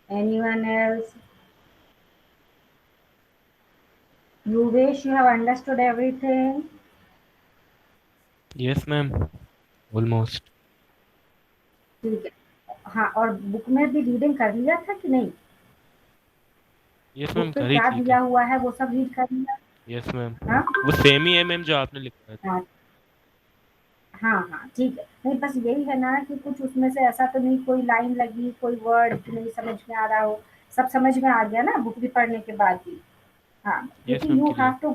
Anyone else? You wish you have understood everything? Yes, ma'am. Almost. ठीक है। हाँ, और बुक में भी रीडिंग कर लिया था कि नहीं? यस बुक मैम, पे कर ही क्या ली दिया थी। हुआ है वो सब रीड कर लिया? Yes ma'am. हाँ वो सेम ही है मैम जो आपने लिखा था। हाँ हाँ हाँ, ठीक है। नहीं, बस यही है ना कि कुछ उसमें से ऐसा तो नहीं कोई लाइन लगी, कोई वर्ड नहीं समझ में आ रहा हो। सब समझ में आ गया ना बुक भी पढ़ने के बाद भी? हाँ, यस क्योंकि ma'am, you have clear. To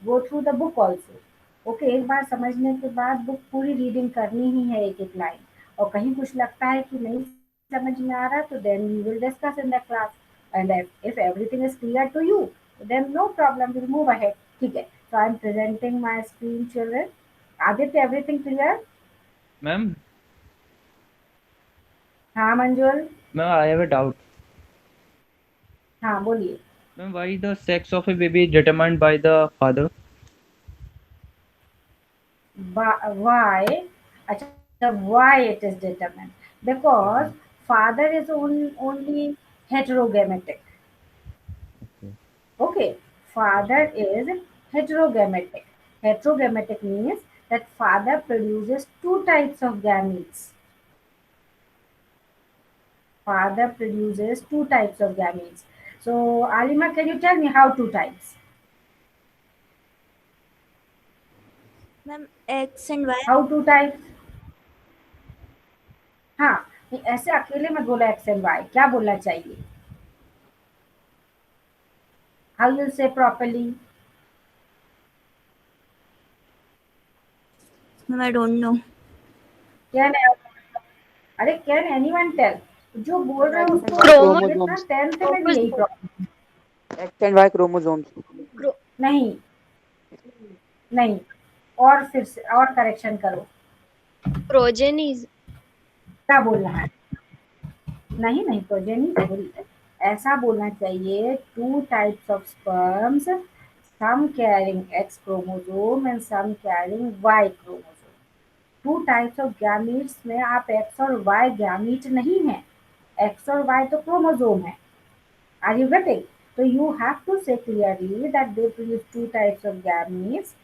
go through the book also. Okay, एक बार समझने के बाद बुक पूरी रीडिंग करनी ही है, एक एक लाइन। और कहीं कुछ लगता है कि नहीं समझ में आ रहा, तो then we will discuss in the class. And if everything is clear to you, then no problem, will move ahead. ठीक है, so I'm presenting my screen, children. Aditya, everything clear? Ma'am, हाँ मंजुल। ma'am, I have a doubt. हाँ बोलिए। Ma'am, why the sex of a baby is determined by the father? Why? अच्छा, why it is determined? Yes, Because ma'am. father is only heterogametic. Okay. Okay, Yes, father ma'am. is heterogametic. Heterogametic means that father produces two types of gametes. Father produces two types of gametes. So, Alima, can you tell me how two types? Ma'am X and Y. How two types? हाँ, नहीं, ऐसे अकेले में बोला x and Y, क्या बोलना चाहिए? How you say properly? Ma'am I don't know. Can अरे कैन एनीवन टेल? जो बोल Ma'am, रहा है X and उसको Y देखना, chromosomes. 10th में भी यही problem. X and Y chromosomes. नहीं, नहीं, और फिर से और करेक्शन करो। प्रोजेनीज। क्या बोलना है? नहीं नहीं, प्रोजेनी थोड़ी है। ऐसा बोलना चाहिए, two types of sperms, some carrying X chromosome and some carrying Y chromosome. Two types of gametes में आप एक्स और वाई गैमीट नहीं है। एक्स और वाई तो क्रोमोसोम है। Are you getting? So you have to say clearly that they produce two types of gametes.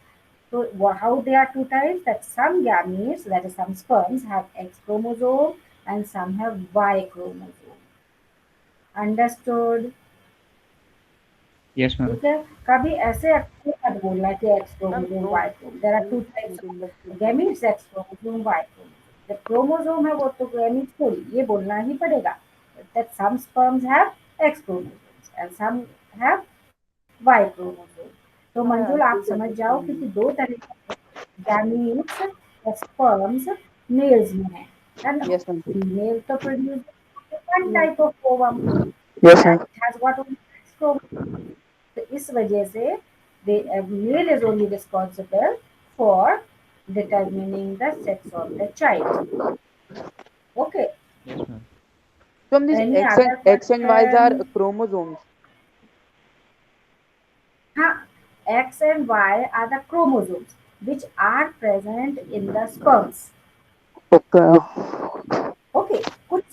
So how they are two types? That some gametes, that is some sperms, have X chromosome and some have Y chromosome. Understood? Yes, ma'am. ठीक है। कभी ऐसे अकेले मत बोलना कि X Ma'am, chromosome Y chromosome, there are two types in the of gametes, X chromosome Y chromosome. जब chromosome है वो तो गैमीट थोड़ी, ये बोलना ही पड़ेगा। That some sperms have X chromosomes and some have Y chromosome. तो मंजुल आप समझ जाओ, क्योंकि दो तरह के गैमीट्स या स्पर्म्स मेल्स में है ना? yes, ma'am. फीमेल तो produce one type of ovum, Yes, ma'am. That has got only X chromosome. तो इस वजह से male is only responsible for determining the sex of the child. Okay, Yes, ma'am. So these any X and other X and Y's are question? chromosomes. हाँ, X and Y are the chromosomes which are present in the sperms. Okay. Okay, कुछ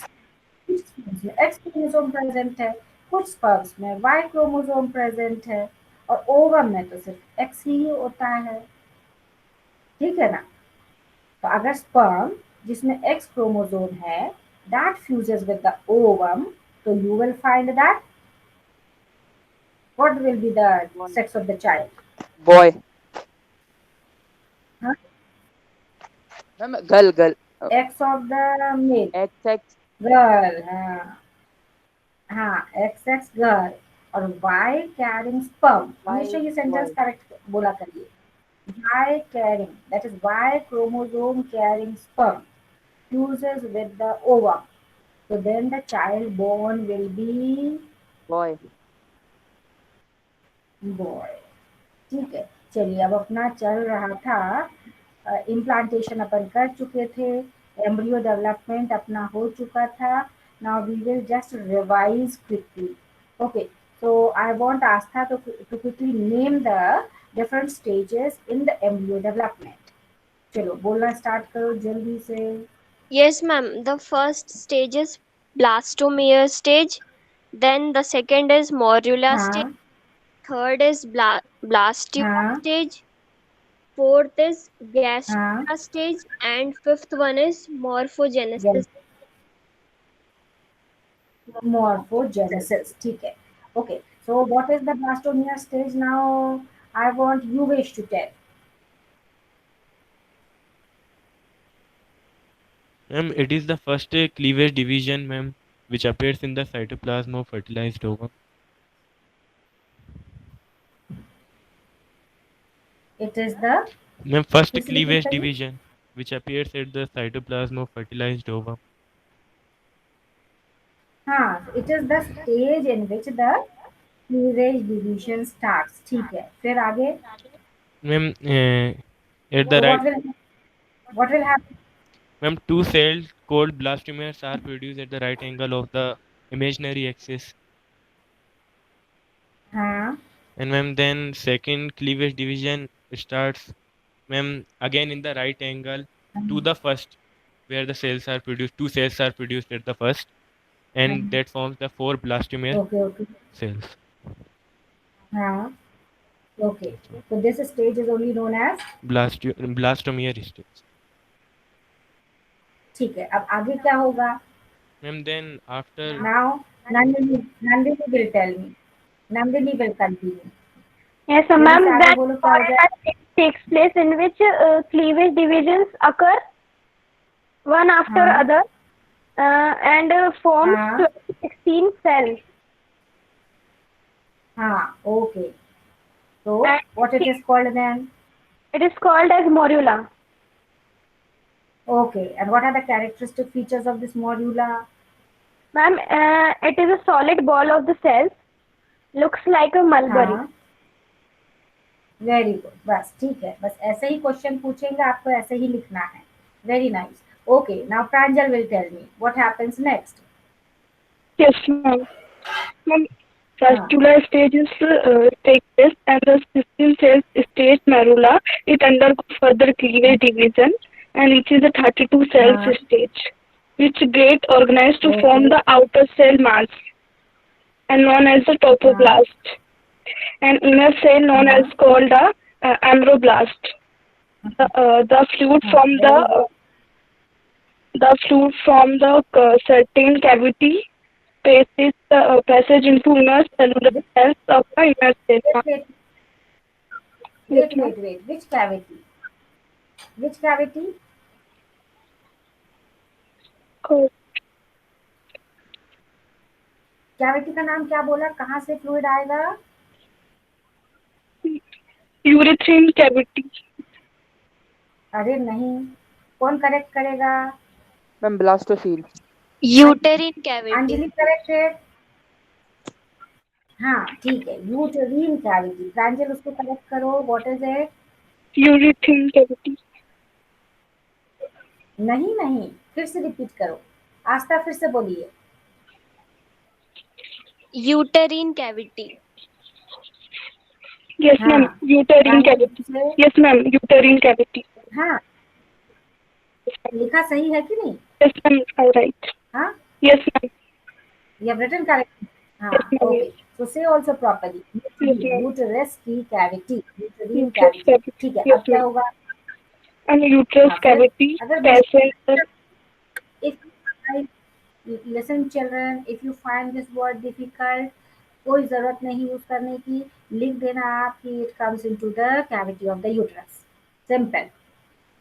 sperms में X chromosome present है, कुछ sperms में Y chromosome present है, और ovum में तो सिर्फ एक्स ही होता है। ठीक है ना? तो अगर स्पर्म जिसमें एक्स क्रोमोसोम है that fuses with the ovum, so you will find that what will be the One sex of the child? boy. Huh? Ma'am, girl. X of the male, X X girl, हाँ हाँ, X X girl, और Y carrying sperm. हमेशा Y ये sentence boy. Correct बोला करिए। Y carrying, that is Y chromosome carrying sperm fuses with the ovum, so then the child born will be Boy. boy। ठीक है, चलिए अब अपना चल रहा था, इम्प्लांटेशन अपन कर चुके थे, एम्ब्रियो डेवलपमेंट अपना हो चुका था। Now we will just revise quickly. Okay, so I want Aastha to quickly name the different stages in the embryo development। चलो बोलना स्टार्ट करो जल्दी से। Yes ma'am, the first stages blastomere stage. Then the second is morula stage. हाँ Third is blastema हाँ stage. Fourth is हाँ gastrula stage. And fifth one is morphogenesis. morphogenesis. ठीक है. Okay, so what is the blastomere stage now? I want you wish to tell. Ma'am, it is the first cleavage division, ma'am, which appears in the cytoplasm of fertilized ovum. It is the Ma'am, first please repeat cleavage again. division, which appears at the cytoplasm of fertilized ovum. हाँ, it is the stage in which the cleavage division starts. ठीक है. फिर आगे Ma'am, at the right, what will happen? ma'am, two cells called blastomeres are produced at the right angle of the imaginary axis. हाँ And ma'am, then second cleavage division starts, ma'am, again in the right angle to the first, where the cells are produced. Two cells are produced at the first, and that forms the four blastomere okay okay cells. हाँ okay. So this stage is only known as. Blastomere stage. ठीक है. अब आगे क्या होगा? Ma'am, then after, Now Nandini will tell me. Nandini will continue. Yes, so जल्दी ma'am, से आगे that बोलो क्या हो जाए. stage takes place in which cleavage divisions occur one after हाँ. other and forms हाँ. 16 cells. हाँ okay. So And what it is called then? it is called as morula. Okay. And what are the characteristic features of this morula? Ma'am, it is a solid ball of the cells. Looks like a mulberry. हाँ. Very good. बस ठीक है. बस ऐसे ही question पूछेंगे आपको, ऐसे ही लिखना है. Very nice. Okay. Now Pranjal will tell me what happens next. Yes, ma'am. Ma'am, हाँ. vascular stages take place and the 16 cells stage morula. It undergoes further cleavage division and reaches the 32 cells हाँ. stage, which get organized to Okay. form the outer cell mass and known as the topoblast, and inner cell known as called the ambroblast. The fluid from the certain cavity passage into inner cellular cells of the inner cell. Wait. Yes, ma'am. Which cavity? Which cavity? Cavity का नाम क्या बोला? कहाँ से fluid आएगा? Urethral cavity. अरे नहीं. कौन करेक्ट करेगा? Ma'am blastocoel. Uterine cavity. Anjali corrected. हाँ ठीक है. Uterine cavity. प्रांजल उसको करेक्ट करो. What is it? Urethral cavity. नहीं, फिर से रिपीट करो. आस्था फिर से बोलिए. Uterine cavity. Yes, हाँ. ma'am. Uterine cavity. Yes, ma'am. Uterine cavity. हाँ. लिखा सही है कि नहीं? Yes, ma'am. All right. हाँ. Yes, ma'am. You have written correct. हाँ. Yes, ma'am. Okay. So say also properly. Yes, ma'am. Uterus की cavity. Uterine Uterus cavity. cavity. ठीक है. Yes, अब क्या ma'am. होगा? And uterus हाँ, cavity अगर passes. if listen children, if you find this word difficult, कोई जरूरत नहीं यूज करने की. लिख देना आप कि it comes into the cavity of the uterus. Simple.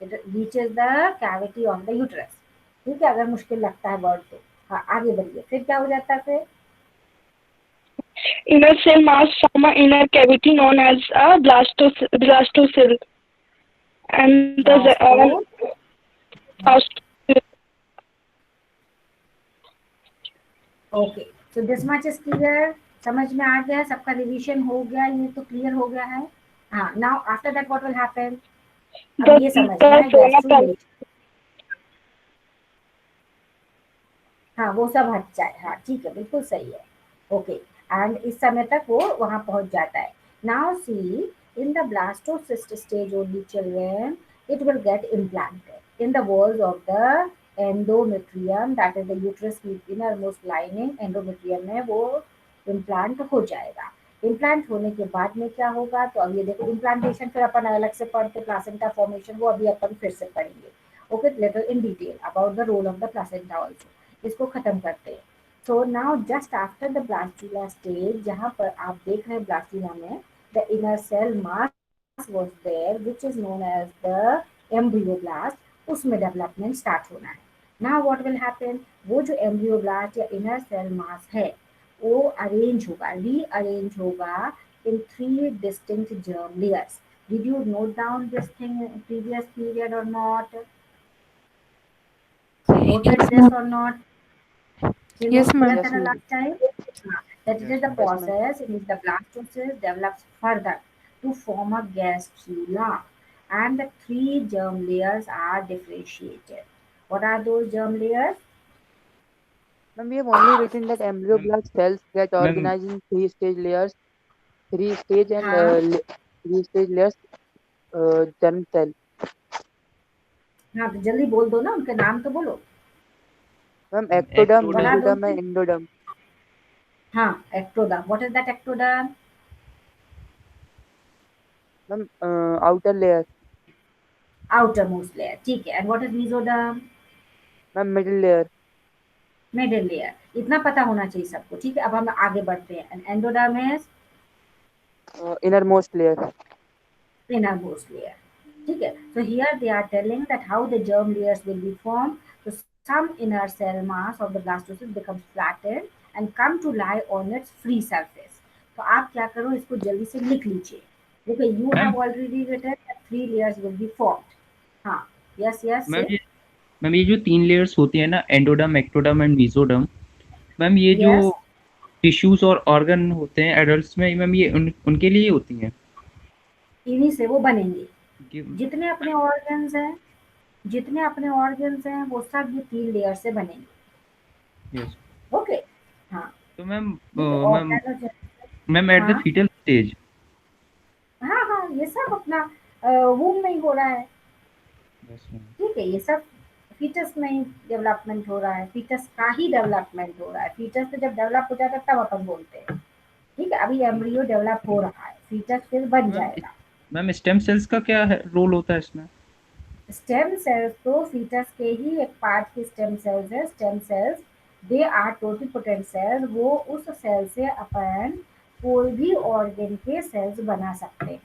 It reaches the cavity of the uterus. ठीक है. अगर मुश्किल लगता है वर्ड तो. हाँ आगे बढ़िए. फिर क्या हो जाता है? फिर Inner cell mass from an inner cavity known as a blastocell. And the okay. So this much is clear. समझ में आ गया? सबका रिवीजन हो गया? ये तो क्लियर हो गया है. हाँ. Now after that what will happen? अब ये समझना है गैस्ट्रोलेट. हाँ वो सब हट जाए. हाँ ठीक है. बिल्कुल सही है. ओके. एंड इस समय तक वो वहां पहुंच जाता है. Now see in the blastocyst stage only children, it will get implanted in the walls of the endometrium that is the uterus की इनरमोस्ट लाइनिंग, एंडोमेट्रियम में वो इम्प्लांट हो जाएगा। इम्प्लांट होने के बाद में क्या होगा, तो अब ये देखो इम्प्लांटेशन फिर अपन अलग से पढ़ते, प्लासेंटा फॉर्मेशन वो अभी अपन फिर से पढ़ेंगे। Okay, later in detail about the role of the placenta also. इसको खत्म करते हैं। So now just after the blastula stage, जहाँ पर आप देख रहे हैं ब्लास्टुला में the inner cell mass was there which is known as the embryoblast, उसमें डेवलपमेंट स्टार्ट होना है। नाउ व्हाट विल हैपन, वो जो एम्ब्रियोब्लास्ट या इनर सेल मास है वो अरेंज होगा, रीअरेंज होगा इन 3 distinct germ layers. Did you note down this thing in previous period or not? Noted Yes, this ma'am. or not? You Yes, note किया ma'am. था Yes, ना ma'am. last time? That it Yes, is the ma'am. Yes, ma'am. process in which the blastocyst develops further to form a gastrula, and the 3 germ layers are differentiated. What are those germ layers? Ma'am, we have only written that ma'am embryoblast cells get ma'am organized in three stage and हाँ three stage layers germ cell. हाँ, तो जल्दी बोल दो ना, उनके नाम तो बोलो। Ma'am, ma'am ectoderm, What are ectoderm those mesoderm things? and endoderm. हाँ, ectoderm. What is that ectoderm? Ma'am, outer layer. Outermost layer, ठीक है। And what is mesoderm? Ma'am, middle layer. Middle layer। इतना पता होना चाहिए सबको, ठीक है। अब हम आगे बढ़ते हैं। And endoderm is Innermost layer. innermost layer, ठीक है। So here they are telling that how the germ layers will be formed. So some inner cell mass of the blastocyst becomes flattened and come to lie on its free surface. तो आप क्या करो, इसको जल्दी से लिख लीजिए। देखो you ma'am have already written that 3 layers will be formed। हाँ, yes yes मैम say ये मैम ये जो 3 लेयर्स होती है ना, endoderm, ectoderm and mesoderm, ma'am ये जो yes। टिश्यूज और ऑर्गन होते हैं एडल्ट्स में, मैम ये उनके लिए होती हैं इन्हीं से वो बनेंगे। कि जितने अपने ऑर्गन्स हैं, जितने अपने ऑर्गन्स हैं वो सब ये 3 लेयर से बनेंगे। यस। ओके, हाँ तो मैम ठीक है। Ma'am organogenesis, ma'am at the हाँ फीटल स्टेज। हाँ हाँ, ये सब अपना वूम में ही हो रहा है, यस मैम। ठीक है। ये सब फीटस में ही डेवलपमेंट हो रहा है, फीटस का ही डेवलपमेंट हो रहा है। फीटस से जब डेवलप हो जाता है तब अपन बोलते हैं, ठीक है। अभी एम्ब्रियो डेवलप हो रहा है, फीटस फिर बन मैम जाएगा। मैम स्टेम सेल्स का क्या है रोल होता है इसमें? स्टेम सेल्स तो फीटस के ही एक पार्ट की स्टेम सेल्स है। Stem cells they are totipotent cells, वो उस सेल से अपन कोई भी ऑर्गन के सेल्स बना सकते हैं।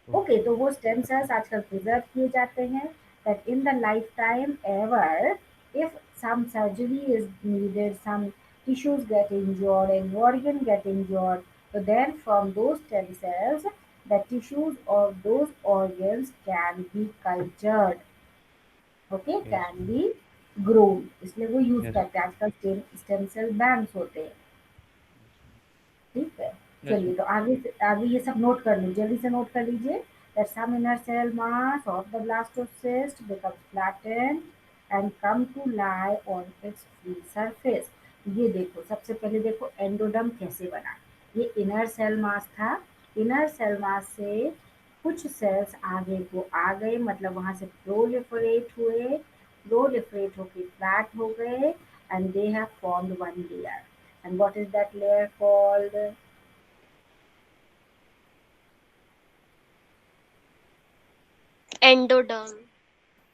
ओके, तो वो स्टेम सेल्स आजकल प्रिजर्व किए जाते हैं, that in the lifetime ever, if some surgery is needed, some tissues get injured and organ get injured, so then from those stem cells the tissues of those organs can be cultured, okay, yes can be grown, इसलिए वो use yes करते हैं। आजकल stem cell banks होते हैं, ठीक है। Yes चलिए, तो आगे आगे ये सब नोट कर लीजिए, जल्दी से नोट कर लीजिए। that some inner cell mass of the blastocyst becomes flattened and come to lie on its free surface। ये देखो, सबसे पहले देखो एंडोडर्म कैसे बना। ये इनर सेल मास था, इनर सेल मास से कुछ सेल्स आगे को आ गए, मतलब वहां से प्रोलिफरेट हुए, प्रोलिफरेट होके फ्लैट हो गए, and they have formed one layer। and what is that layer called? Endoderm.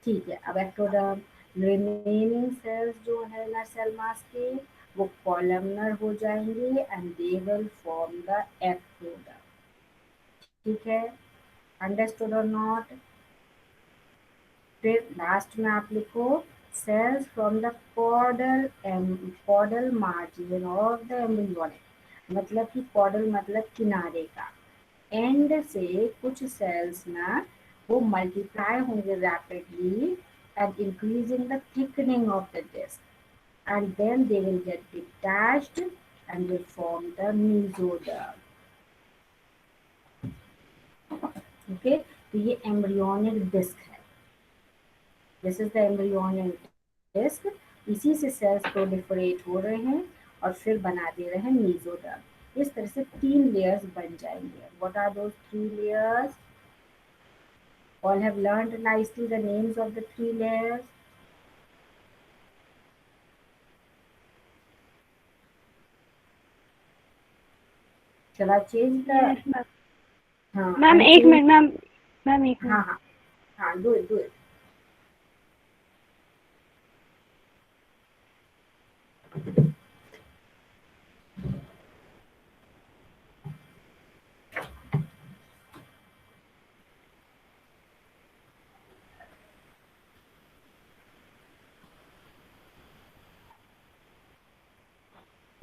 ठीक है। अब एक्टोडर्म, रिमेनिंग सेल्स जो है ना सेल मास के, वो कॉलमनर हो जाएंगे and they will form the ectoderm, ठीक है। अंडरस्टूड और नॉट? फिर लास्ट में आप लिखो cells from the caudal caudal margin of the embryonic, मतलब कि कॉर्डल मतलब किनारे का, एंड से कुछ सेल्स ना वो मल्टीप्लाई होंगे rapidly and increasing the thickening of the disc, and then they will get detached and will form the mesoderm। okay, तो ये embryonic disc है, this is the embryonic disc। इसी से सेल्स प्रोलिफरेट हो रहे हैं और फिर बना दे रहे हैं mesoderm। इस तरह से 3 लेयर्स बन जाएंगे। what are those 3 layers? all have learned nicely the names of the 3 layers? Shall I change the? Yes, ma'am. हाँ, Ma'am, I'll एक change. Minute ma'am. मैम एक हाँ मिनट. हाँ हाँ, do it, do it.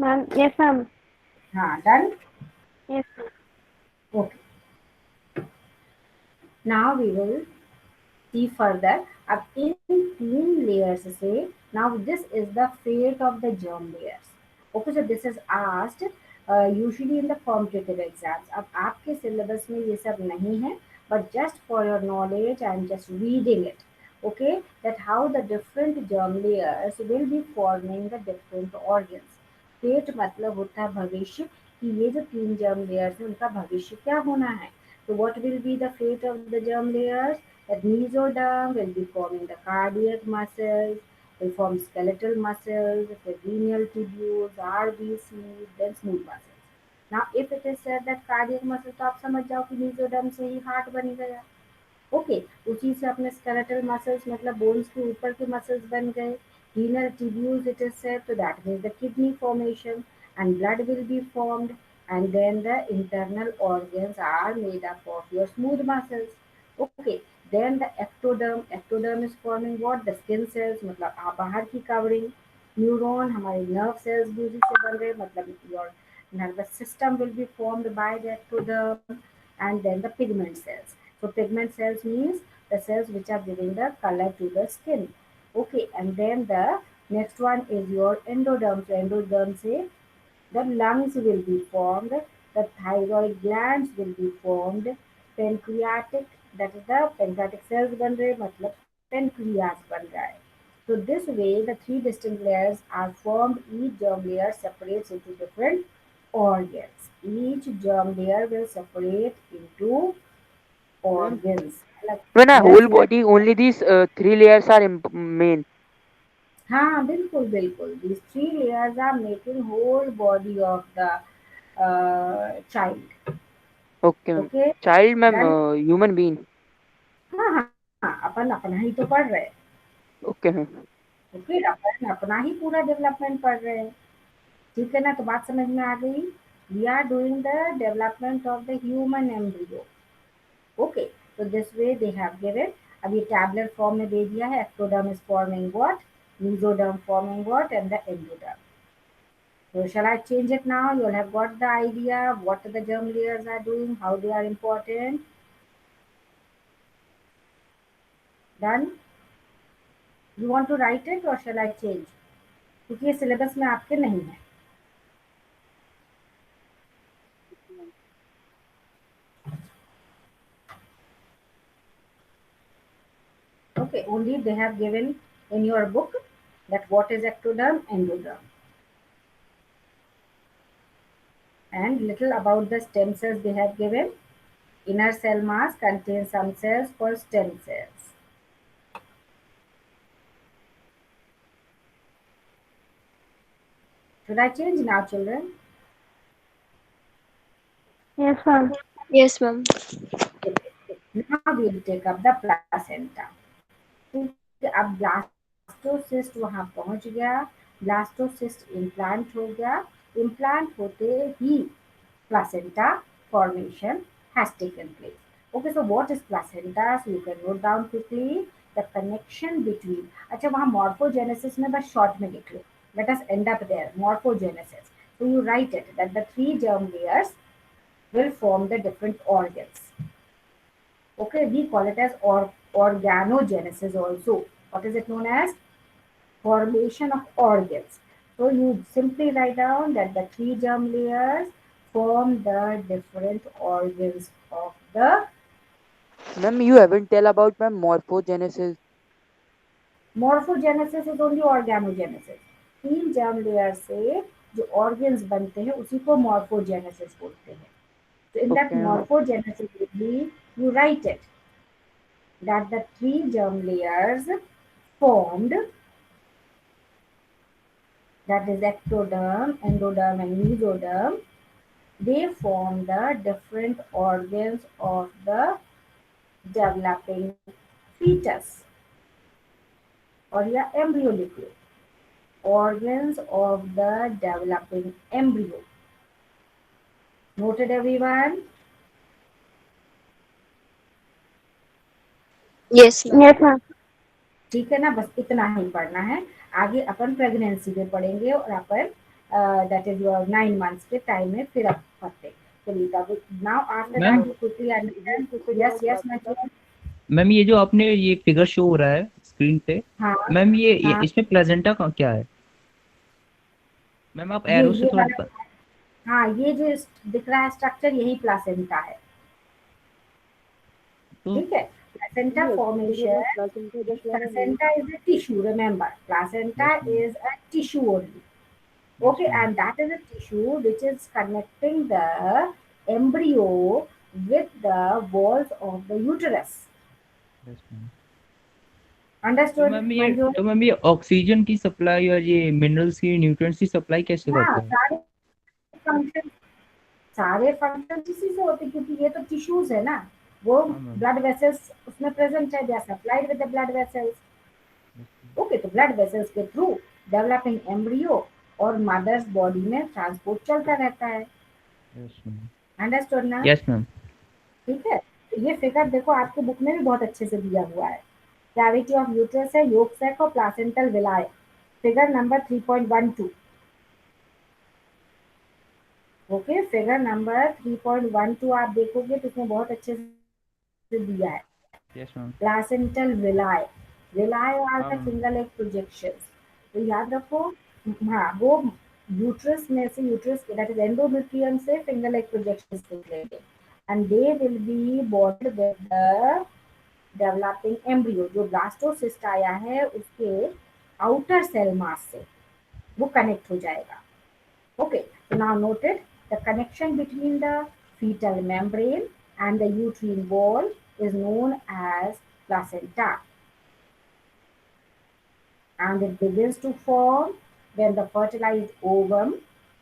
Ma'am, yes ma'am. हाँ, done. Yes ma'am. Okay. Now we will see further. अब इन 3 layers से, now this is the fate of the germ layers. Okay, so this is asked usually in the competitive exams. अब आपके syllabus में ये सब नहीं है, but just for your knowledge I am just reading it. Okay, that how the different germ layers will be forming the different organs. Fate मतलब होता है भविष्य, कि ये जो 3 germ layers हैं उनका भविष्य क्या होना है. So what will be the fate of the germ layers? That mesoderm will be forming the cardiac muscles, will form skeletal muscles, the renal tubules, RBC, then smooth muscles. Now, if it is said that cardiac muscle, तो आप समझ जाओ कि mesoderm से ही heart बन गया. Okay, उसी से अपने स्केलेटल मसल्स मतलब बोन्स के ऊपर के मसल्स बन गए. Renal tubules it is said, तो that means the kidney formation and blood will be formed, and then the internal organs are made up of your smooth muscles. Okay, then the ectoderm is forming what, the skin cells मतलब बाहर की covering. Neuron हमारे nerve cells भी उसी से बन रहे, मतलब your nervous system will be formed by the ectoderm. And then the pigment cells. So pigment cells means the cells which are giving the color to the skin. Okay, and then the next one is your endoderm. So endoderm say the lungs will be formed, the thyroid glands will be formed, pancreatic, that is the pancreatic cells बन रहे, मतलब pancreas बन रहा है. So this way the 3 distinct layers are formed. Each germ layer separates into different organs. Each germ layer will separate into Ma'am, organs. when a Yes, whole yes. body, only these 3 layers are main. हाँ, बिल्कुल बिल्कुल. These 3 layers are making whole body of the child. Okay, ma'am. Okay, Child, ma'am, done. human being. हाँ हाँ हाँ, अपन अपना ही तो पढ़ रहे हैं. Okay, ma'am. ओके, अपन अपना ही पूरा डेवलपमेंट पढ़ रहे हैं. ठीक है ना, तो बात समझ में आ गई. We are doing the development of the human embryo. Okay, तो this way they have given. अब ये टैबुलर फॉर्म में दे दिया है. Ectoderm is forming what, mesoderm forming what, and the endoderm. So shall I change it now? You'll have got the idea what the germ layers are doing, how they are important. Done? You want to write it or shall I change? क्योंकि ये syllabus में आपके नहीं है. Okay, only they have given in your book that what is ectoderm, endoderm. And little about the stem cells they have given. Inner cell mass contains some cells called stem cells. Should I change now, children? Yes ma'am. Yes, ma'am. Okay. Now we will take up the placenta. ठीक है, अब blastocyst वहां पहुंच गया. Blastocyst implant हो गया. Implant होते ही placenta formation has taken place. Okay, so what is placenta? So you can note down quickly the connection between. अच्छा, वहाँ morphogenesis में बस short में लिख लो. Let us end up there. Morphogenesis. So you write it that the 3 germ layers will form the different organs. Okay, we call it as organogenesis also. What is it known as? Formation of organs. So you simply write down that the 3 germ layers form the different organs of the. Ma'am, you haven't tell about ma'am morphogenesis. Morphogenesis is only organogenesis. 3 germ layers से जो organs बनते हैं उसी को morphogenesis बोलते हैं. So in that Okay, ma'am. morphogenesis you write it that the 3 germ layers formed, that is ectoderm, endoderm and mesoderm, They form the different organs of the developing fetus or your embryo liquid. Organs of the developing embryo. Noted everyone? Yes, ma'am. Yes, ma'am. ठीक है ना, बस इतना ही पढ़ना है। आगे अपन pregnancy में पढ़ेंगे और अपन दैट इज योर 9 मंथ्स के टाइम में फिर आप पढ़ते। चलिए now after ma'am that you quickly understand. Yes yes ma'am. Ma'am ये जो आपने ये फिगर शो हो रहा है स्क्रीन पे, हाँ मैम ये हाँ, इसमें प्लेजेंटा का क्या है? मैम आप ये एरो से ये थोड़ा वाला, हाँ ये जो दिख रहा है स्ट्रक्चर यही प्लासेंटा है। तो ठीक है, placenta Yes, formation. placenta just like a milk. Placenta is a tissue, remember placenta Yes, ma'am. is a tissue only. Yes, Okay, ma'am. and that is a tissue which is connecting the embryo with the walls of the uterus. Yes, ma'am. Understood मंजूर? तो ma'am ये oxygen की supply और ये minerals की nutrients की supply कैसे हाँ, करता है? सारे फंक्शन इसी से होते हैं, क्योंकि ये तो टिश्यूज है ना, वो हाँ मैम। ब्लड वेसल्स उसमें प्रेजेंट है, they are supplied with the blood vessels. Okay, तो ब्लड वेसल्स के थ्रू डेवलपिंग एम्ब्रियो और मदर्स बॉडी में ट्रांसपोर्ट चलता रहता है। Yes ma'am. अंडरस्टूड ना? Yes ma'am. ठीक है, तो ये फिगर देखो आपके बुक में भी बहुत अच्छे से दिया हुआ है। कैविटी ऑफ यूट्रस है, योक सैक और placental villi, figure number 3.12। Okay, figure number 3.12 आप देखोगे तो उसमें बहुत अच्छे से दिया है। Yes ma'am. Placental villi, villi are हाँ the ma'am. Finger like projections. तो याद रखो, हाँ वो यूट्रस में से, यूट्रस दैट इज एंडोमेट्रियम से फिंगर लेग प्रोजेक्शंस निकलेंगे and they will be bonded with the developing embryo. जो ब्लास्टोसिस्ट आया है उसके आउटर सेल मास से वो कनेक्ट हो जाएगा। Okay, so now noted the connection between the fetal membrane and the uterine wall is known as placenta, and it begins to form when the fertilized ovum,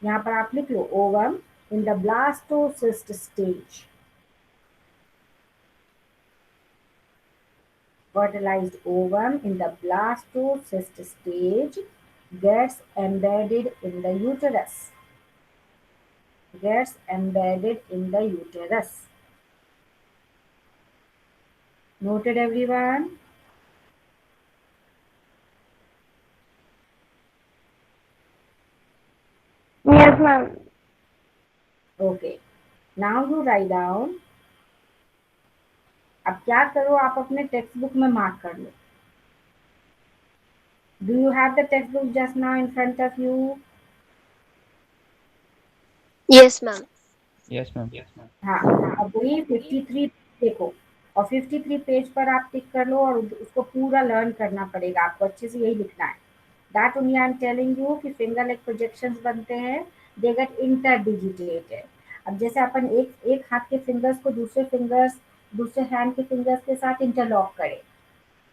यहाँ पर आप लिख लो ovum, in the blastocyst stage. Fertilized ovum in the blastocyst stage gets embedded in the uterus. Gets embedded in the uterus. Noted everyone? Yes, ma'am. Okay. Now you write down. अब क्या करो, आप अपने text book में mark कर लो। Do you have the textbook just now in front of you? Yes, ma'am. Yes ma'am. हाँ, अब वही 53 देखो और 53 पेज पर आप टिक कर लो और उसको पूरा लर्न करना पड़ेगा आपको, अच्छे से यही लिखना है। That only I am telling you कि फिंगर लेग प्रोजेक्शंस बनते हैं, दे गेट इंटरडिजिटेटेड। अब जैसे अपन एक हाथ के फिंगर्स को दूसरे हैंड के फिंगर्स के साथ इंटरलॉक करें,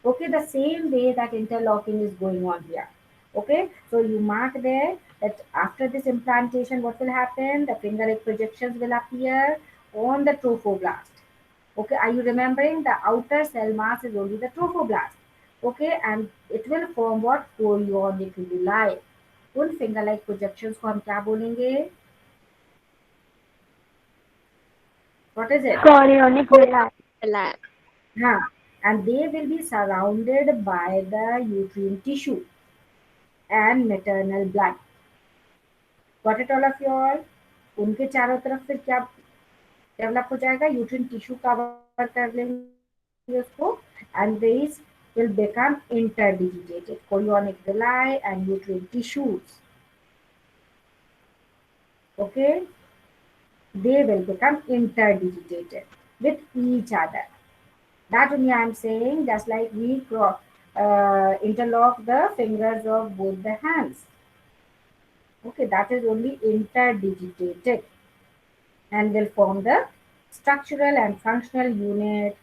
okay, the same way that interlocking is going on here. Okay, so you mark there that after this implantation what will happen, the finger leg projections will appear on the trophoblast. Okay, are you remembering the outer cell mass is only the trophoblast? Okay, and it will form what, chorionic villi. उन finger leg projections को हम क्या बोलेंगे? What is it? Chorionic villi. Villi. हाँ, and they will be surrounded by the uterine tissue and maternal blood. Got it all of you all? उनके चारों तरफ फिर क्या डेवलप हो जाएगा, यूट्रिन टिश्यू कवर कर लेंगे उसको, and these will become interdigitated, chorionic villi and uterine tissues. Okay, they will become interdigitated with each other. That only I am saying, just like we interlock the fingers of both the hands. Okay, that is only interdigitated and will form the structural and functional unit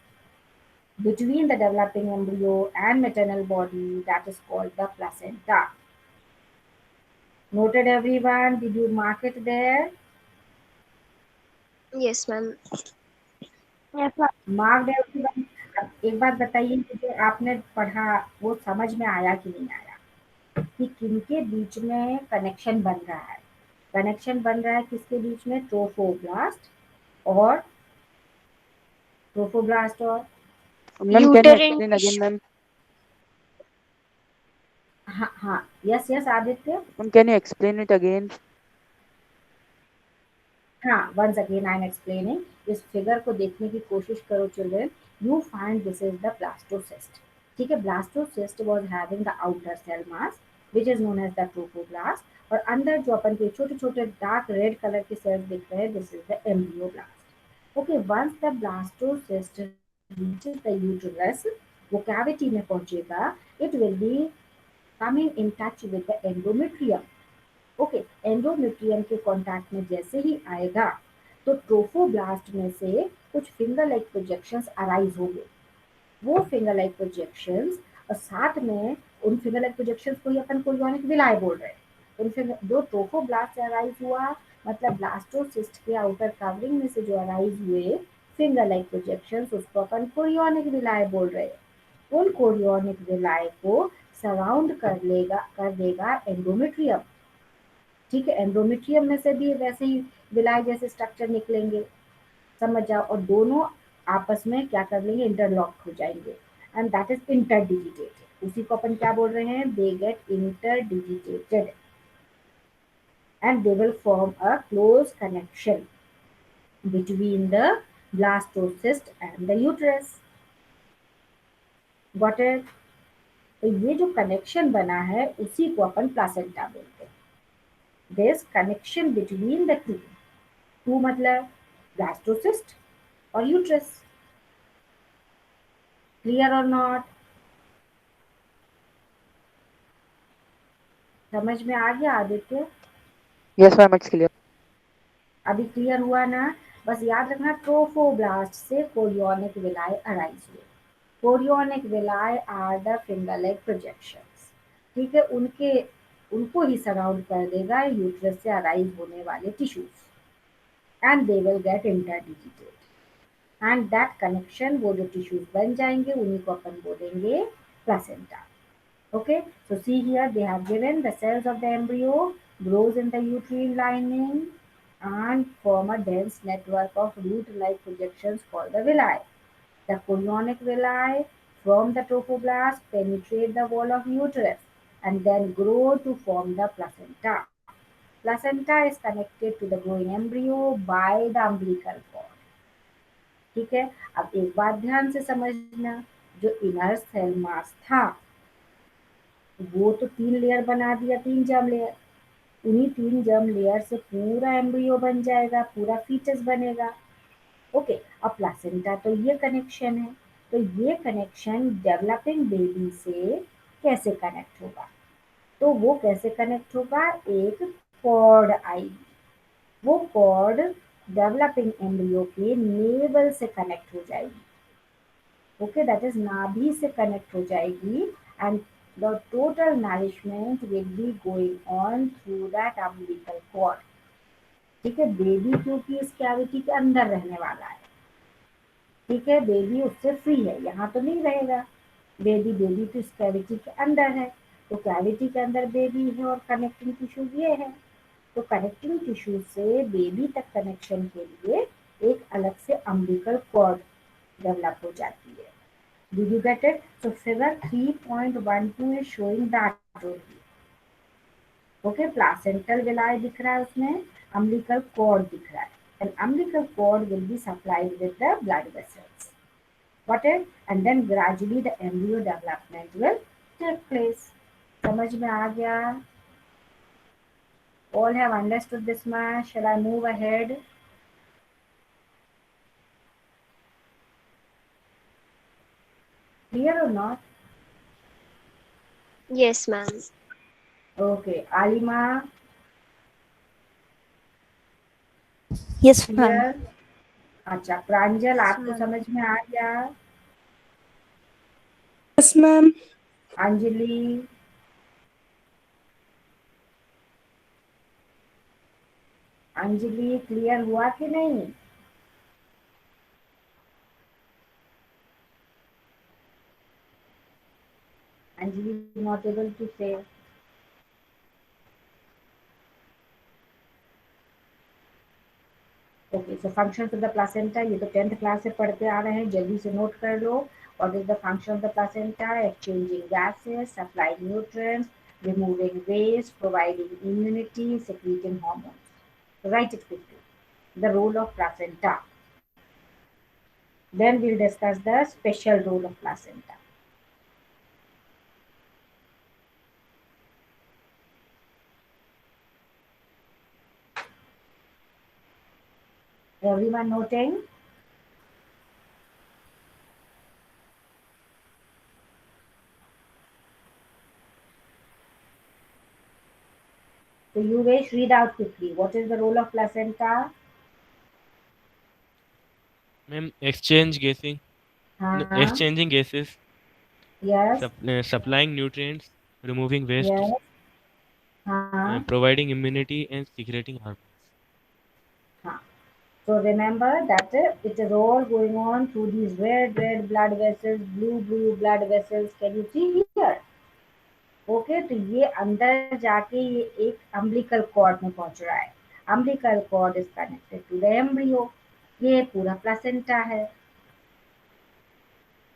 between the developing embryo and maternal body, that is called the placenta. Noted everyone? Did you mark it there? Yes, ma'am. Yes, ma'am. Marked है उसके बाद। अब एक बात बताइए कि जो आपने पढ़ा वो समझ में आया कि नहीं आया, कि किनके बीच में कनेक्शन बन रहा है। कनेक्शन बन रहा है किसके बीच में, ट्रोफोब्लास्ट और ट्रोफोब्लास्ट और Ma'am, can you Uterine explain again, tissue. ma'am? हाँ हाँ, yes yes Aditya. Ma'am, can you explain it again? हाँ, once again I am explaining. इस फिगर को देखने की कोशिश करो children. You find this is the blastocyst. ठीक है, blastocyst was having the outer cell mass which is known as the trophoblast, और अंदर जो अपन के छोटे छोटे डार्क रेड कलर के सेल्स दिख रहे हैं, this is the embryoblast. Okay, once the blastocyst reaches the uterus, वो कैविटी में पहुंचेगा, it will be coming in touch with the endometrium. Okay, endometrium के कांटेक्ट में जैसे ही आएगा तो ट्रोफोब्लास्ट में से कुछ फिंगर लाइक प्रोजेक्शंस अराइज होंगे। वो फिंगर लाइक प्रोजेक्शंस, और साथ में उन फिंगर लाइक प्रोजेक्शंस को ही अपन कोरियोनिक विलाय बोल रहे हैं। उन फिंगर जो ट्रोफोब्लास्ट से अराइज हुआ, मतलब ब्लास्टोसिस्ट के आउटर कवरिंग में से जो अराइज हुए फिंगर लाइक प्रोजेक्शंस, उसको अपन कोरियोनिक विलाय बोल रहे हैं। उन कोरियोनिक विलाय को सराउंड कर देगा एंडोमेट्रियम। ठीक है, एंडोमेट्रियम में से भी वैसे ही विलाय जैसे स्ट्रक्चर निकलेंगे, समझ जाओ, और दोनों आपस में क्या कर लेंगे, इंटरलॉक हो जाएंगे, एंड दैट इज इंटरडिजिटेटेड। उसी को अपन क्या बोल रहे हैं, they get interdigitated and they will form a close connection between the blastocyst and the uterus. Got it? तो ये जो कनेक्शन बना है उसी को अपन प्लासेंटा बोलते हैं। This connection between the two मतलब ब्लास्टोसिस्ट और यूट्रस। क्लियर और नॉट? समझ में आ गया Aditya? Yes, ma'am, it's clear. अभी क्लियर हुआ ना? बस याद रखना, ट्रोफोब्लास्ट से कोरियोनिक विलाय अराइज हुए। Chorionic villi are the finger like projections. ठीक है, उनको ही सराउंड कर देगा यूट्रस से अराइज होने वाले tissues, and they will get interdigitated, and that connection, वो जो टिश्यूज बन जाएंगे उन्हीं को अपन बोलेंगे placenta. Okay, so see here they have given the cells of the embryo grows in the uterine lining and form a dense network of root-like projections called the villi. The chorionic villi from the trophoblast penetrate the wall of uterus and then grow to form the placenta. Placenta is connected to the growing embryo by the umbilical cord. ठीक है, अब एक बात ध्यान से समझना, जो inner cell मास था वो तो 3 लेयर बना दिया, 3 जर्म लेयर। उन्हीं 3 जर्म लेयर से पूरा एम्ब्रियो बन जाएगा, पूरा फीटस बनेगा। ओके, अब प्लासेंटा तो ये कनेक्शन है, तो ये कनेक्शन डेवलपिंग बेबी से कैसे कनेक्ट होगा? तो वो कैसे कनेक्ट होगा, एक कॉर्ड आएगी। वो कॉर्ड डेवलपिंग एम्ब्रियो के नेवल से कनेक्ट हो जाएगी। ओके, दैट इज नाभि से कनेक्ट हो जाएगी, and the total nourishment will be going on through that umbilical cord. ठीक है, बेबी क्योंकि इस कैविटी के अंदर रहने वाला है, ठीक है, बेबी उससे फ्री है, यहाँ तो नहीं रहेगा। बेबी तो इस कैविटी के अंदर है, तो कैविटी के अंदर बेबी है और कनेक्टिंग टिश्यू ये है। तो कनेक्टिंग टिश्यू से बेबी तक कनेक्शन के लिए एक अलग से अम्बिलिकल कॉर्ड डेवलप हो जाती है। Did you get it? So figure 3.12 is showing that only. Okay, placental villi दिख रहा है उसमें, umbilical cord दिख रहा है, and umbilical cord will be supplied with the blood vessels. Got it? And then gradually the embryo development will take place. समझ में आ गया? All have understood this much? Shall I move ahead? Clear or not? Yes, ma'am. Okay, Alima, Yes, ma'am. clear? अच्छा, प्रांजल आपको ma'am. समझ में आ गया? Yes, ma'am. Anjali, Anjali clear हुआ कि नहीं? Anjali is not able to say. Okay so functions of the placenta, ये तो 10th क्लास से पढ़ते आ रहे हैं, जल्दी से नोट कर लो. What is the function of the placenta? Exchanging gases, supplying nutrients, removing waste, providing immunity, secreting hormones. Write it quickly. The role of placenta. Then we'll discuss the special role of placenta. Everyone noting? So you wish read out quickly. What is the role of placenta? Ma'am, exchanging gases, Yes. supplying nutrients, removing waste, Yes. providing immunity, and secreting hormones. So remember that it is all going on through these red blood vessels, blue blood vessels. Can you see here? Okay तो ये अंदर जाके ये एक umbilical cord में पहुंच रहा है. Umbilical cord is connected to the embryo. ये पूरा प्लासेंटा है.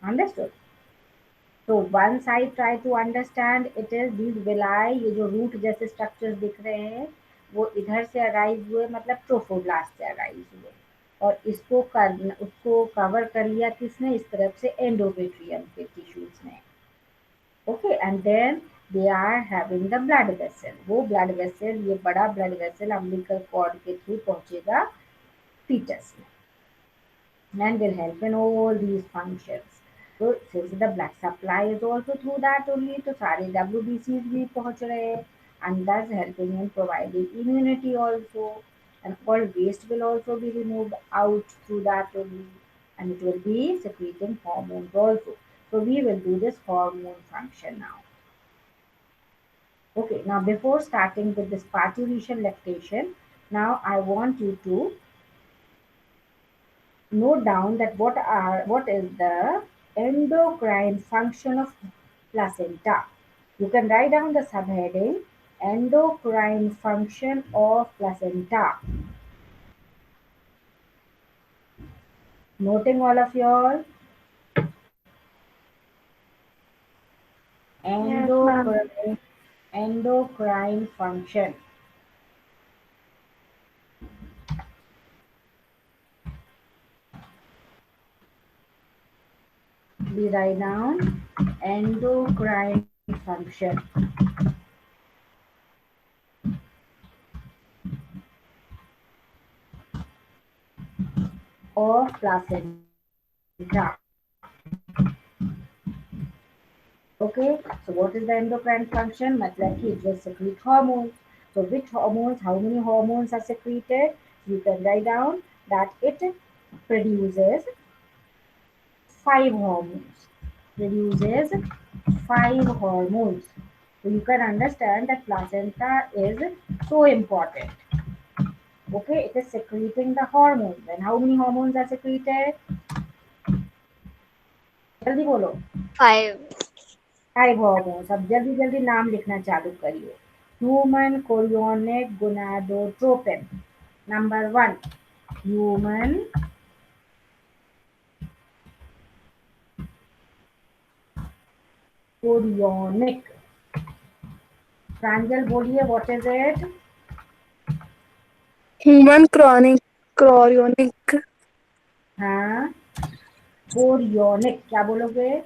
अंडरस्टूड? तो once I try to understand it is these villi, ये जो रूट जैसे स्ट्रक्चर्स दिख रहे हैं वो इधर से अराइज हुए, मतलब ट्रोफोब्लास्ट से अराइज हुए, और उसको कवर कर लिया किसने? इस तरफ से एंडोमेट्रियम के टिश्यूज ने. Okay and then they are having the blood vessel. वो blood vessel, ये बड़ा blood vessel umbilical cord के थ्रू पहुंचेगा fetus में and will help in all these functions. So since the blood supply is also through that only, तो सारे WBCs भी पहुंच रहे हैं and thus helping in providing immunity also, and all waste will also be removed out through that only, and it will be secreting hormones also. So we will do this hormone function now. Okay, now before starting with this parturition lactation, now I want you to note down that what is the endocrine function of placenta. You can write down the subheading endocrine function of placenta. Noting all of y'all. Endocrine function. We write down endocrine function. Of placenta. Okay, so what is the endocrine function? मतलब कि it will secrete hormones. So which hormones, how many hormones are secreted? You can write down that it produces 5 hormones. So you can understand that placenta is so important. Okay, it is secreting the hormones. And how many hormones are secreted? जल्दी बोलो. 5 hormones. अब जल्दी जल्दी नाम लिखना चालू करिए. Human chorionic gonadotropin. Number 1. Human chorionic. प्रांजल बोलिए, what is it? Human chorionic. हाँ, chorionic. क्या बोलोगे?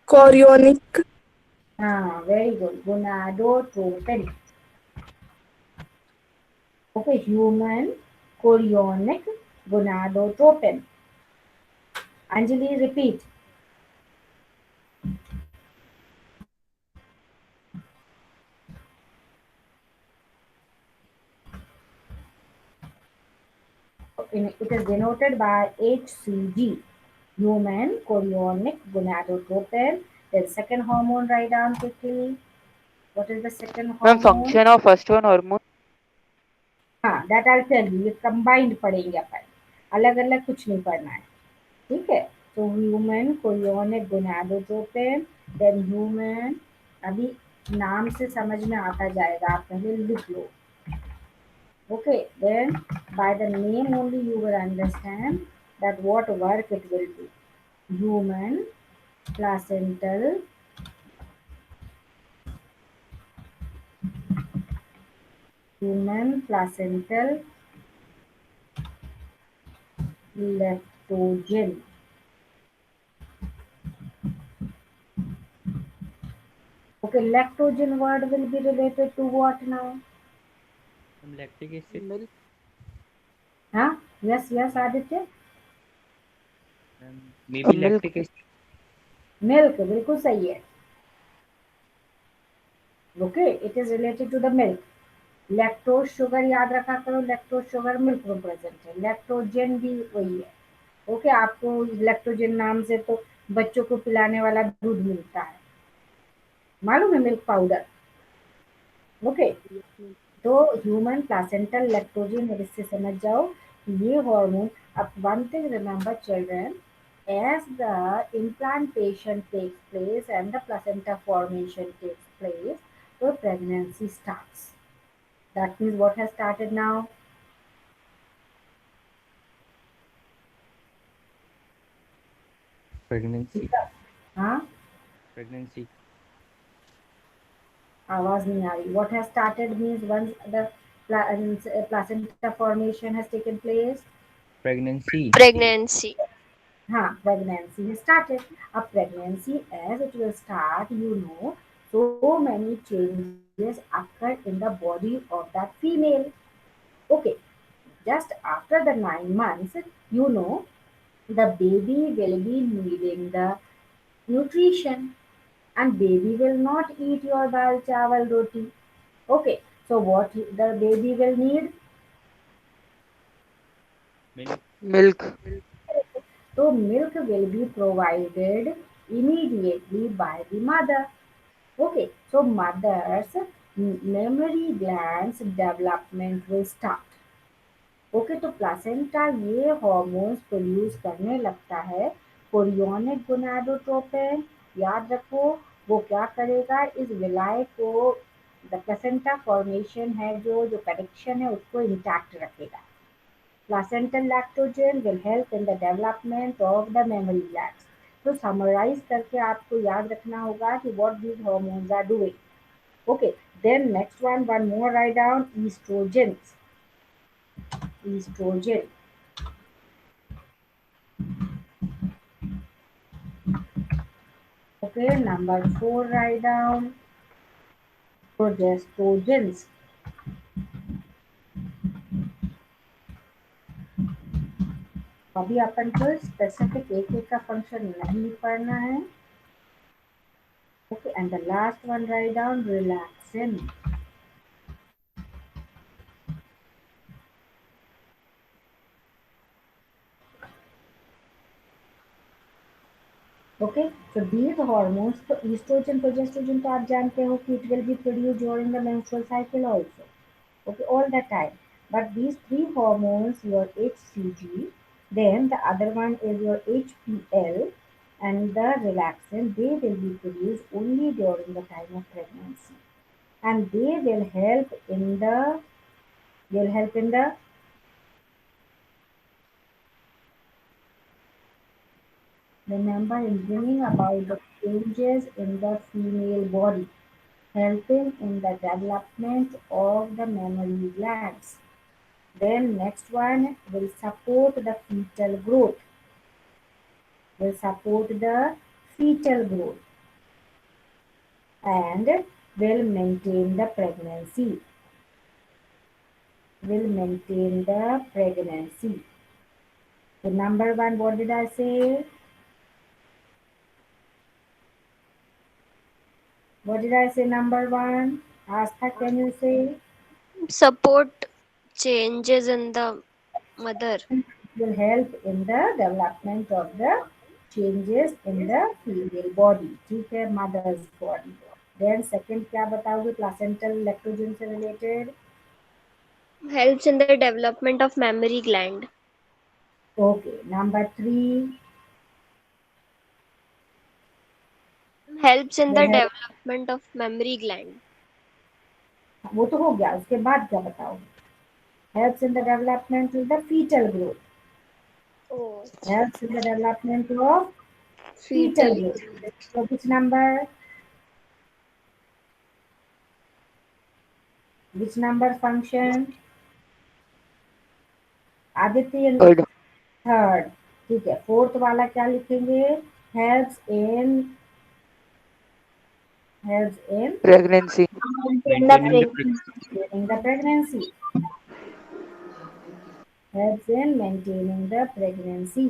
Chorionic. हाँ, very good. Gonadotropin. Okay, human chorionic gonadotropin. Anjali, repeat. It is denoted by HCG. Human chorionic gonadotropin. The second hormone, write down quickly. What is the second hormone? Ma'am, function of first one hormone. हाँ, that I'll tell you. ये combined पढ़ेंगे अपन. अलग अलग कुछ नहीं पढ़ना है. ठीक है. So human chorionic gonadotropin then human, अभी नाम से समझ में आता जाएगा, आप पहले लिख लो. Okay, then by the name only you will understand that what work it will do. Human placental lactogen. Okay, lactogen word will be related to what now? lactic acid. Milk. Huh? Yes, yes, Aditya. Maybe Milk. lactic acid. Milk, बिल्कुल सही है. Okay, it is related to the milk. Lactose sugar याद रखा करो, lactose sugar milk में present है, lactogen भी वही है. ओके, आपको लैक्टोजेन नाम से तो बच्चों को पिलाने वाला दूध मिलता है, मालूम है, मिल्क पाउडर. ओके, तो ह्यूमन प्लासेंटल लैक्टोजेन, अब इससे समझ जाओ ये हार्मोन. अब one thing remember children, as the implantation takes place and the placenta formation takes place, the pregnancy starts. That means what has started now? Pregnancy. हाँ, Pregnancy. आवाज नहीं आ रही. What has started means once the placenta formation has taken place. Pregnancy. Pregnancy. हाँ, pregnancy has started. अब pregnancy as it will start, so many changes occur in the body of that female. Okay, just after the 9 months, the baby will be needing the nutrition, and baby will not eat your dal chawal roti. Okay, so what the baby will need? Milk. Milk. So milk will be provided immediately by the mother. Okay, so mother's mammary glands development will start. Okay, तो placenta ये hormones produce करने लगता है, chorionic gonadotropin. याद रखो, वो क्या करेगा, इस विलाय को, द प्लासेंटा फॉर्मेशन है जो कनेक्शन है उसको इंटैक्ट रखेगा. Placental lactogen will help in the development of the mammary glands. तो समराइज करके आपको याद रखना होगा कि what these hormones are doing. Okay, then next one more write down, estrogen. Estrogen. Okay, number 4 write down, progestogens. अभी अपन को specific एक एक का फंक्शन नहीं पढ़ना है. Okay, and the last one write down, relaxin. Okay, so these hormones, तो estrogen progestogen तो आप जानते हो कि it will be produced during the menstrual cycle also. Okay, all the time. But these three hormones, your HCG, then the other one is your HPL, and the relaxin, they will be produced only during the time of pregnancy, and they will help in the remember in bringing about the changes in the female body, helping in the development of the mammary glands. Then next one will support the fetal growth. And will maintain the pregnancy. So number one, what did I say? What did I say? Number one, Astha, can you say? Support changes in the mother. Will help in the development of the changes in the female body, ठीक है, mother's body. Then second क्या बताओगे, placental lactogen से related? Helps in the development of mammary gland. Okay, number 3. helps in the Will help, development of mammary gland. वो तो हो गया, उसके बाद क्या बताओगे? Helps in the development of the fetal growth. Oh, Helps in the development of fetal fetal. growth. So which number? Which number function? Aditya Third. Third, ठीक है। फोर्थ वाला क्या लिखेंगे? Helps in, helps in Pregnancy. In the Maintaining the pregnancy. During the pregnancy, helps in maintaining the pregnancy.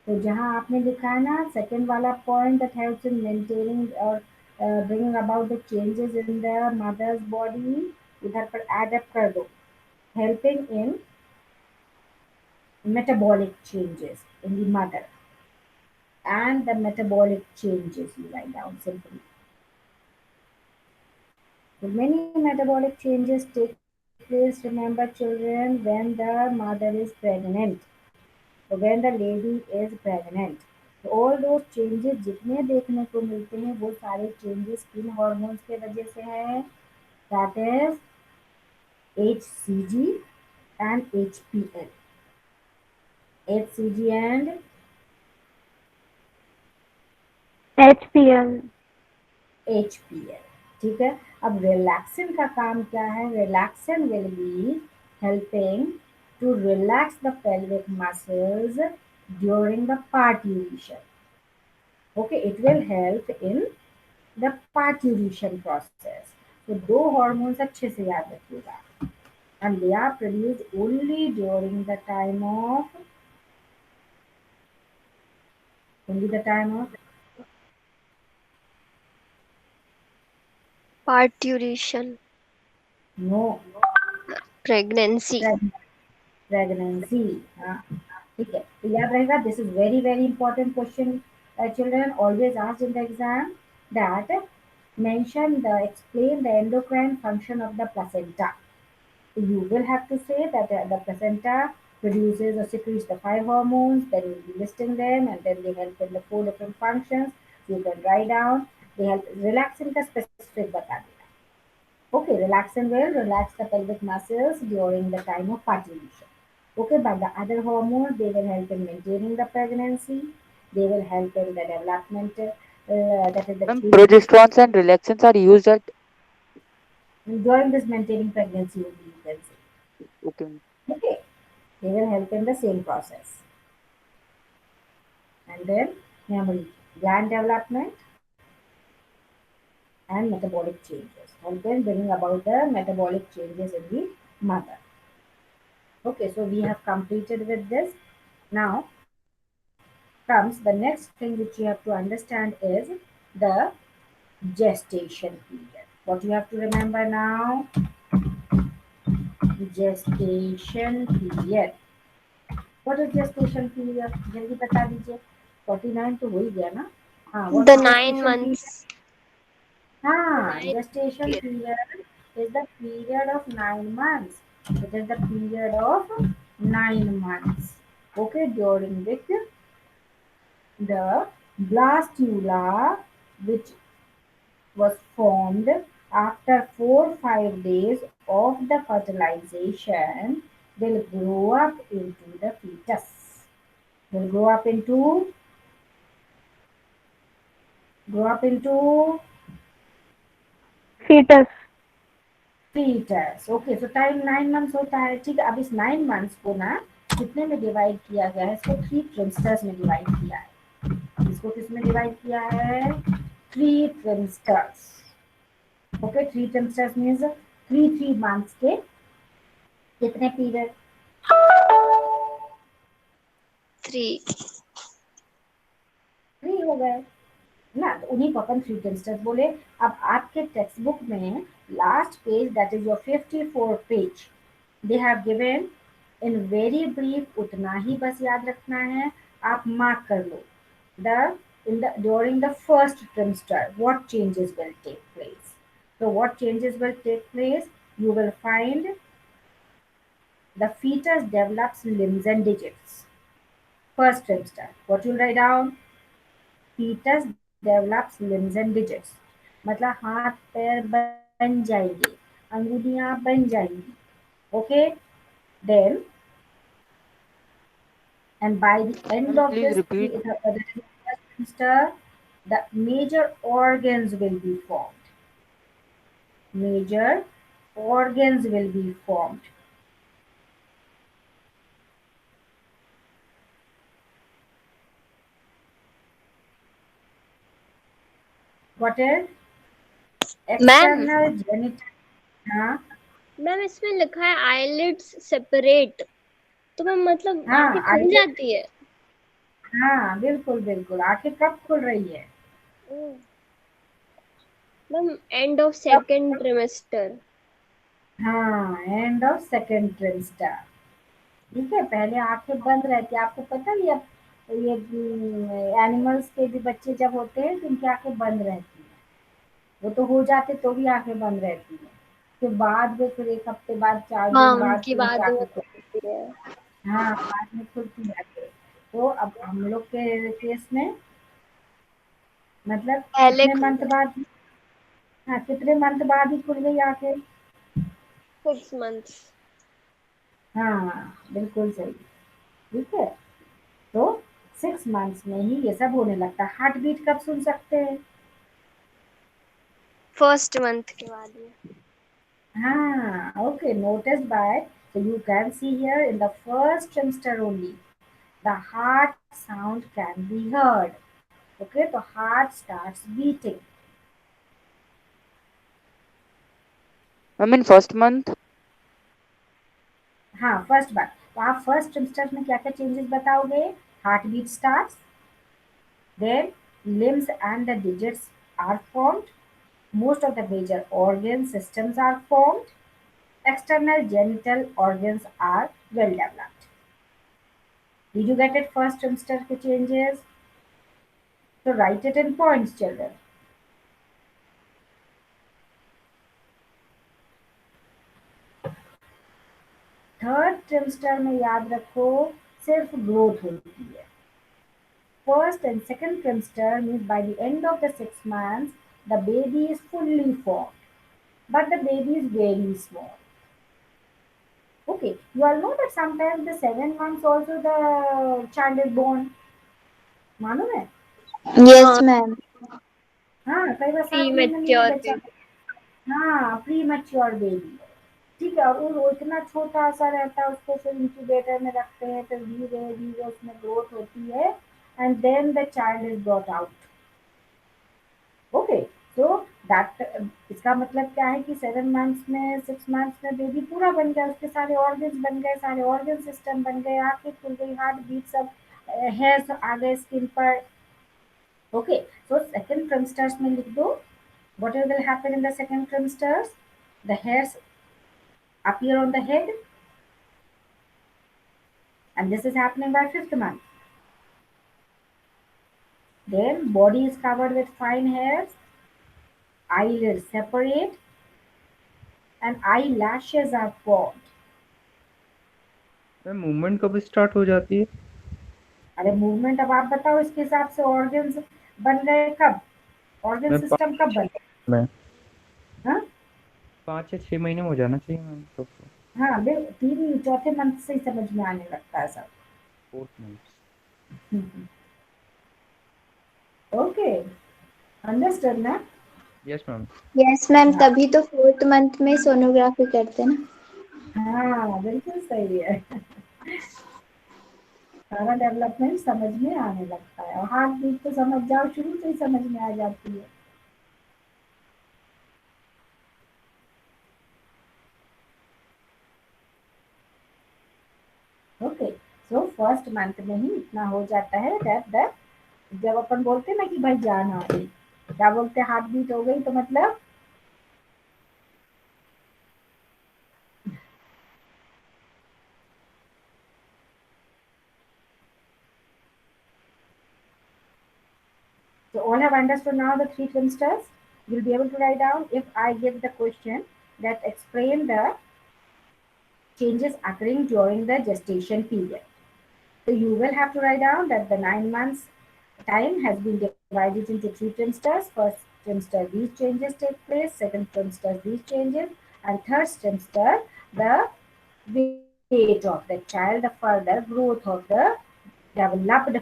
तो जहां आपने लिखा है ना सेकंड वाला point, that helps in maintaining और bringing about the changes in the mother's body, इधर पर एड अप कर दो, helping in metabolic changes in the mother, and the metabolic changes you write down simply. So many metabolic changes take place, remember children, when the mother is pregnant. So when the lady is pregnant, so all those changes जितने देखने को मिलते हैं वो सारे changes किन hormones के वजह से है? That is HCG and HPL. HCG and HPL. HPL, ठीक है। अब रिलैक्सिन का काम क्या है? Relaxin will be helping to relax the pelvic muscles during the parturition. Okay, it will help in the parturition process. तो दो हॉर्मोन्स अच्छे से याद रखिएगा, and they are produced only during the time of, only the time of Parturition. no Pregnancy. Pregnancy. हाँ, ठीक है, तो याद रहेगा। This is very very important question, children, always asked in the exam, that mention the, explain the endocrine function of the placenta. You will have to say that the placenta produces or secretes the 5 hormones, then you will be listing them, and then they help in the 4 different functions. You can write down, they help relaxing the specific bata dena. Okay, relaxin will relax the pelvic muscles during the time of parturition. Okay, but the other hormones, they will help in maintaining the pregnancy. They will help in the development, that is the Ma'am, change progesterones and relaxants are used at. during this maintaining pregnancy only, you can say. Okay. Okay, they will help in the same process. And then memory, gland development, and metabolic changes. And then bringing about the metabolic changes in the mother. Okay, so we have completed with this. Now comes the next thing which you have to understand is the gestation period. What you have to remember now? Gestation period. What is gestation period? जल्दी बता दीजिए। 49 तो हो ही गया ना? हाँ, what The is 9 gestation period? months. हाँ, 9 gestation period. period is the period of 9 months. It is the period of 9 months. Okay, during which the blastula, which was formed after 4-5 days of the fertilization, will grow up into the fetus. Will grow up into Fetus. fetus. Okay, so time 9 months होता है, ठीक है। अब इस 9 months को ना कितने में डिवाइड किया गया है? इसको 3 trimesters में डिवाइड किया है। इसको किस में डिवाइड किया है? 3 trimesters. Okay, 3 trimesters means 3 months के कितने पीरियड? 3. 3 हो गए ना, तो उन्हीं को अपन 3 trimesters बोले। अब आपके टेक्स्ट बुक में last page, that is your 54 page, they have given in very brief, उतना ही बस याद रखना है, आप मार्क कर लो। The in the during the first trimester, what changes will take place? So what changes will take place? You will find the fetus develops limbs and digits. First trimester. What you'll write down? Fetus develops limbs and digits. मतलब हाथ पैर बन जाएंगे, अंगुलियां बन जाएंगी. Okay? Then, and by the end Ma'am, of please this repeat. first trimester, the major organs will be formed. Major organs will be formed. What is ma'am external genital? हाँ ma'am इसमें लिखा है eyelids separate, तो ma'am मतलब हाँ आंखें खुल जाती है. हाँ बिल्कुल बिल्कुल. आंखें कब खुल रही है? Ma'am end of second trimester. हाँ, एंड ऑफ सेकेंड ट्रिमेस्टर. ठीक है, पहले आंखें बंद रहती है. आपको पता है ये एनिमल्स के भी बच्चे जब होते हैं तो उनकी आंखें बंद रहती है. वो तो हो जाते तो भी आंखें बंद रहती है. फिर बाद में फिर 1 हफ्ते बाद 4 हाँ दिन बाद उनकी फिर उनकी बाद में आंखें खुलती खुलती है. है. हाँ, बाद में खुलती है आंखें. तो अब हम लोग के केस में मतलब पहले कितने खुल मंथ बाद? हाँ, कितने मंथ बाद ही खुल गई आंखें? 6 months. हाँ बिल्कुल सही. ठीक है, तो 6 मंथ्स में ही ये सब होने लगता है. हार्ट बीट कब सुन सकते हैं? फर्स्ट मंथ के बाद में. हाँ, okay, noticed by, so you can see here in the first trimester only, the heart sound can be heard. Okay, the heart starts beating. Ma'am, in first month, हाँ, first बार. तो आप first trimester में क्या क्या changes बताओगे? Heart beat starts, then limbs and the digits are formed, most of the major organ systems are formed, external genital organs are well developed. Did you get it? First trimester के changes? So write it in points, children. Third trimester में याद रखो सिर्फ growth होती है. First and second trimester means by the end of the 6 months, the baby is fully formed, but the baby is very small. Okay, you all know that sometimes the 7 months also the child is born. मालूम है? Yes, ma'am. हाँ, कई बार 7 महीने में भी Premature बच्चा. baby. हाँ, pre mature baby. ठीक है, और वो इतना छोटा सा रहता है, उसको फिर इंक्यूबेटर में रखते हैं, फिर धीरे धीरे उसमें ग्रोथ होती है, and then the child is brought out. Okay, so that इसका मतलब क्या है कि 7 मंथ्स में 6 मंथ्स में बेबी पूरा बन गया, उसके सारे ऑर्गन्स बन गए, सारे ऑर्गन सिस्टम बन गए, आंखें खुल गई, हार्ट बीट सब, हेयर्स आ गए स्किन पर. ओके, सो सेकंड ट्रिमस्टर्स में लिख दो. What will happen in the second trimesters? The hairs appear on the head, and this is happening by 5th month. Then body is covered with fine hairs, eyelids separate, and eyelashes are formed. Ma'am movement कब start हो जाती है? अरे movement अब आप बताओ, इसके हिसाब से ऑर्गन्स बन गए कब? ऑर्गन मैं सिस्टम कब बन गया? मैं हाँ 5 या 6 महीने में हो जाना चाहिए मैम. तो हाँ, 3 चौथे मंथ से ही समझ में आने लगता है सब. 4th month. ओके, अंडरस्टूड ना? Yes ma'am. यस मैम, तभी तो 4th मंथ में सोनोग्राफी करते हैं ना. हाँ बिल्कुल सही है. सारा डेवलपमेंट समझ में आने लगता है, और हार्ट बीट तो समझ जाओ, शुरू से ही समझ में आ जाती है. ओके, सो फर्स्ट मंथ में ही इतना हो जाता है दैट जब अपन बोलते हैं ना कि भाई जान आ गई, क्या बोलते हैं? हार्ट बीट हो गई, तो मतलब so all have understood now the 3 trimesters. You'll be able to write down if I give the question that explain the changes occurring during the gestation period. So you will have to write down that the 9 months time has been divided into 3 trimesters. First trimester, these changes take place. Second trimester, these changes. And third trimester, the weight of the child, the further growth of the developed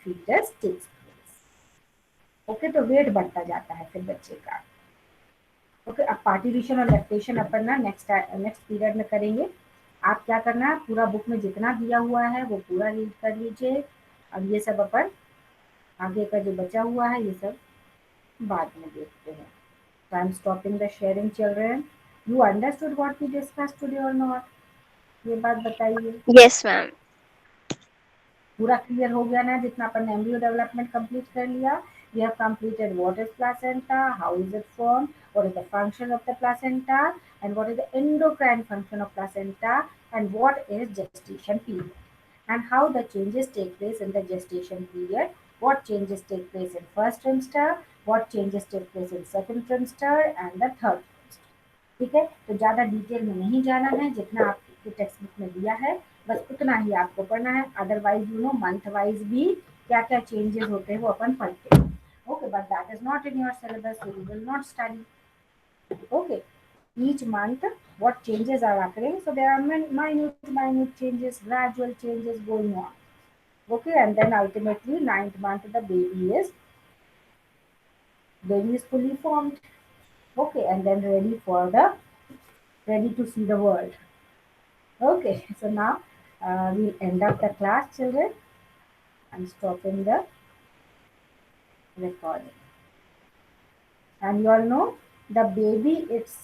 fetus takes place. Okay, तो wait बढ़ता जाता है फिर बच्चे का. Okay, अब partition और lactation अपन ना नेक्स्ट पीरियड में करेंगे. आप क्या करना है, पूरा बुक में जितना दिया हुआ है वो पूरा रीड कर लीजिए. अब ये सब अपन आगे का जो बचा हुआ है ये सब बाद में देखते हैं. So I'm stopping the sharing, children. You understood what we discussed today or not? ये बात बताइए. Yes, ma'am. पूरा क्लियर हो गया ना, जितना अपन ने एम्ब्रियो डेवलपमेंट कंप्लीट कर लिया. We have completed what is placenta, how is it formed, what is the function of the placenta, and what is the endocrine function of placenta, and what is gestation period, and how the changes take place in the gestation period, what changes take place in first trimester, what changes take place in second trimester and the third trimester. ठीक है, तो ज़्यादा detail में नहीं जाना है, जितना आपके टेक्स्ट बुक में दिया है बस उतना ही आपको पढ़ना है. Otherwise you know month wise भी क्या क्या चेंजेस होते हैं वो अपन पढ़ते हैं. Okay, but that is not in your syllabus, so you will not study. Okay, each month what changes are occurring, so there are minute changes, gradual changes going on. Okay, and then ultimately 9th month the baby is fully formed. Okay, and then ready to see the world. Okay, so now we'll end up the class, children. I'm stopping the recording. And you all know the baby, it's